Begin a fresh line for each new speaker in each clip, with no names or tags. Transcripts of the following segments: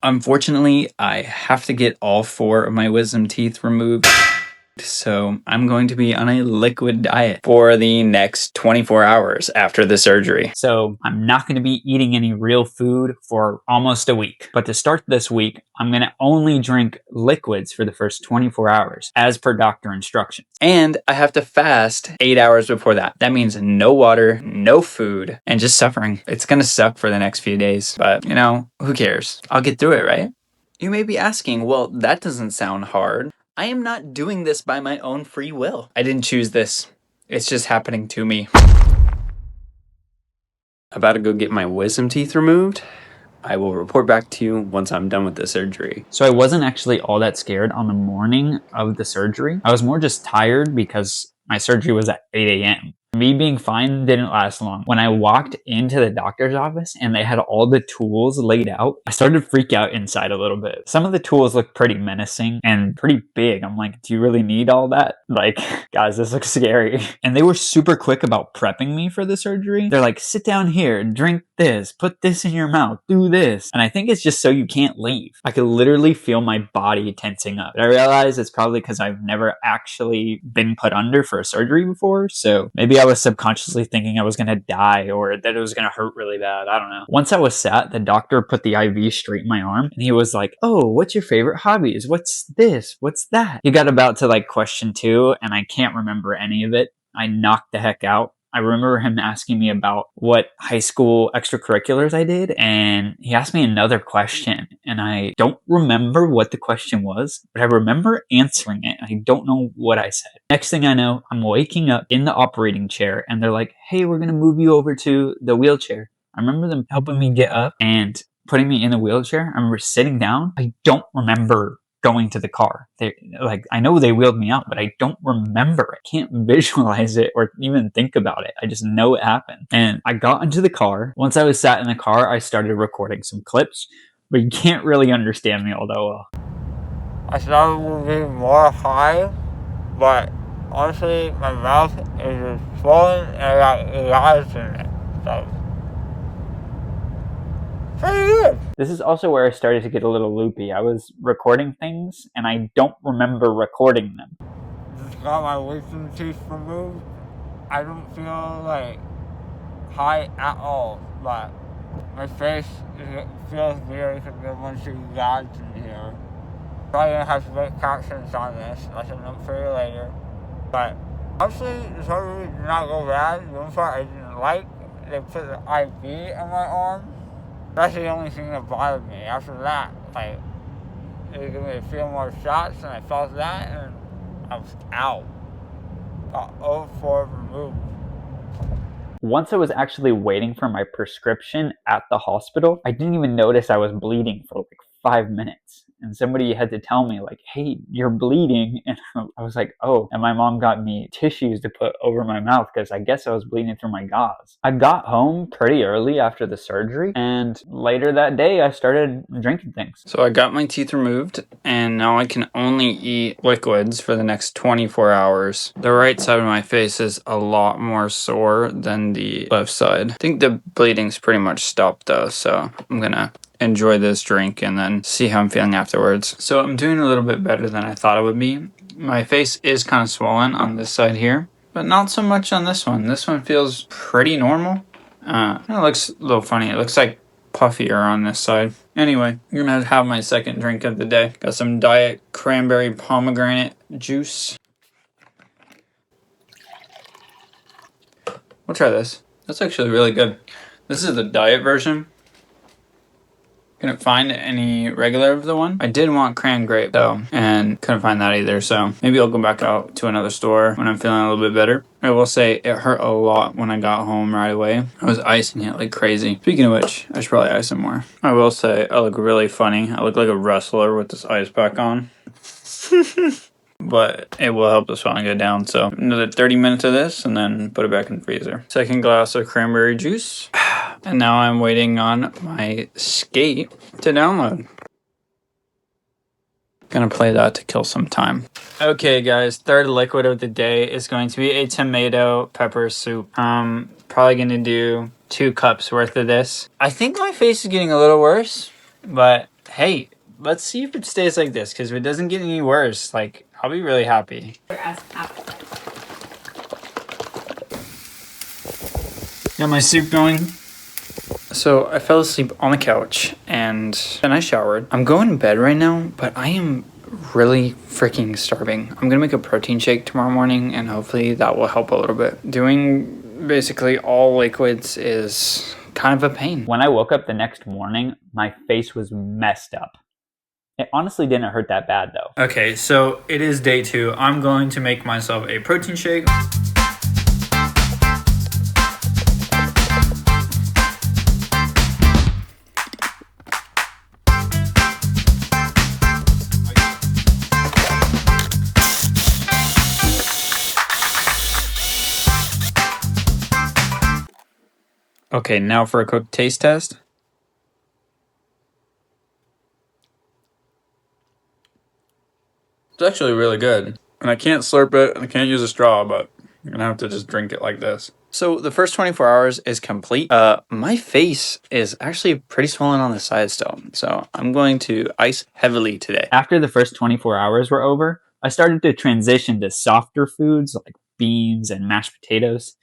Unfortunately, I have to get all 4 of my wisdom teeth removed. So I'm going to be on a liquid diet for the next 24 hours after the surgery. So I'm not going to be eating any real food for almost a week. But to start this week, I'm going to only drink liquids for the first 24 hours as per doctor instructions. And I have to fast 8 hours before that. That means no water, no food, and just suffering. It's going to suck for the next few days. But, you know, who cares? I'll get through it, right? You may be asking, well, that doesn't sound hard. I am not doing this by my own free will. I didn't choose this. It's just happening to me. About to go get my wisdom teeth removed. I will report back to you once I'm done with the surgery. So I wasn't actually all that scared on the morning of the surgery. I was more just tired because my surgery was at 8 a.m. Me being fine didn't last long. When I walked into the doctor's office and they had all the tools laid out, I started to freak out inside a little bit. Some of the tools looked pretty menacing and pretty big. I'm like, do you really need all that? Like, guys, this looks scary. And they were super quick about prepping me for the surgery. They're like, sit down here, drink this, put this in your mouth, do this. And I think it's just so you can't leave. I could literally feel my body tensing up. But I realize it's probably because I've never actually been put under for a surgery before. So maybe I was subconsciously thinking I was going to die or that it was going to hurt really bad. I don't know. Once I was sat, the doctor put the IV straight in my arm and he was like, oh, what's your favorite hobbies? What's this? What's that? He got about to like question 2 and I can't remember any of it. I knocked the heck out. I remember him asking me about what high school extracurriculars I did, and he asked me another question, and I don't remember what the question was, but I remember answering it. I don't know what I said. Next thing I know, I'm waking up in the operating chair, and they're like, hey, we're going to move you over to the wheelchair. I remember them helping me get up and putting me in the wheelchair. I remember sitting down. I don't remember going to the car. I know they wheeled me out, but I don't remember it. Can't visualize it or even think about it. I just know it happened. And I got into the car. Once I was sat in the car, I started recording some clips, but you can't really understand me all that well.
I started moving more high, but honestly, my mouth is just swollen and I got lies in it. So, pretty good.
This is also where I started to get a little loopy. I was recording things and I don't remember recording them.
Just got my wisdom teeth removed. I don't feel like high at all, but my face feels weird because there are a bunch of guys in here. Probably gonna have to make captions on this. I'll send them for you later. But honestly, the surgery did not go bad. The one part I didn't like, they put the IV in my arm. That's the only thing that bothered me. After that, like, they gave me a few more shots and I felt that and I was out. Got 04 removed.
Once I was actually waiting for my prescription at the hospital, I didn't even notice I was bleeding for like 5 minutes. And somebody had to tell me like, hey, you're bleeding. And I was like, oh, and my mom got me tissues to put over my mouth because I guess I was bleeding through my gauze. I got home pretty early after the surgery. And later that day, I started drinking things. So I got my teeth removed and now I can only eat liquids for the next 24 hours. The right side of my face is a lot more sore than the left side. I think the bleeding's pretty much stopped though. So I'm gonna enjoy this drink and then see how I'm feeling afterwards. So I'm doing a little bit better than I thought it would be. My face is kind of swollen on this side here, but not so much on this one. This one feels pretty normal. It looks a little funny. It looks like puffier on this side. Anyway, I'm gonna have my second drink of the day. Got some diet cranberry pomegranate juice. We'll try this. That's actually really good. This is the diet version. Couldn't find any regular of the one. I did want cran grape though, and couldn't find that either, so maybe I'll go back out to another store when I'm feeling a little bit better. I will say it hurt a lot when I got home right away. I was icing it like crazy. Speaking of which, I should probably ice it more. I will say I look really funny. I look like a wrestler with this ice pack on. But it will help the swelling go down. So another 30 minutes of this and then put it back in the freezer. Second glass of cranberry juice. And now I'm waiting on my skate to download. Gonna play that to kill some time. Okay guys, third liquid of the day is going to be a tomato pepper soup. Probably gonna do 2 cups worth of this. I think my face is getting a little worse, but Hey, let's see if it stays like this, because if it doesn't get any worse, like, I'll be really happy. Got my soup going. So I fell asleep on the couch and then I showered. I'm going to bed right now, but I am really freaking starving. I'm gonna make a protein shake tomorrow morning and hopefully that will help a little bit. Doing basically all liquids is kind of a pain. When I woke up the next morning, my face was messed up. It honestly didn't hurt that bad though. Okay, so it is day 2. I'm going to make myself a protein shake. Okay, now for a quick taste test. It's actually really good. And I can't slurp it, and I can't use a straw, but I'm gonna have to just drink it like this. So the first 24 hours is complete. My face is actually pretty swollen on the side still, so I'm going to ice heavily today. After the first 24 hours were over, I started to transition to softer foods like beans and mashed potatoes.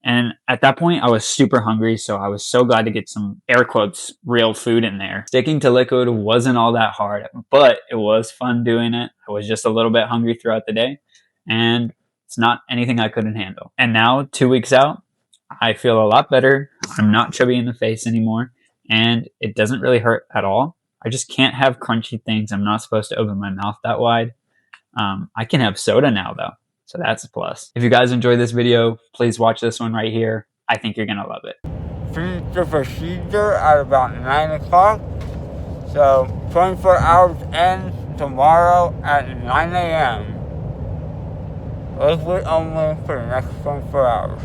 And at that point, I was super hungry, so I was so glad to get some, air quotes, real food in there. Sticking to liquid wasn't all that hard, but it was fun doing it. I was just a little bit hungry throughout the day, and it's not anything I couldn't handle. And now, 2 weeks out, I feel a lot better. I'm not chubby in the face anymore, and it doesn't really hurt at all. I just can't have crunchy things. I'm not supposed to open my mouth that wide. I can have soda now, though. So that's a plus. If you guys enjoyed this video, please watch this one right here. I think you're gonna love it.
Finish the procedure at about 9 o'clock. So 24 hours ends tomorrow at 9 a.m. Liquid only for the next 24 hours.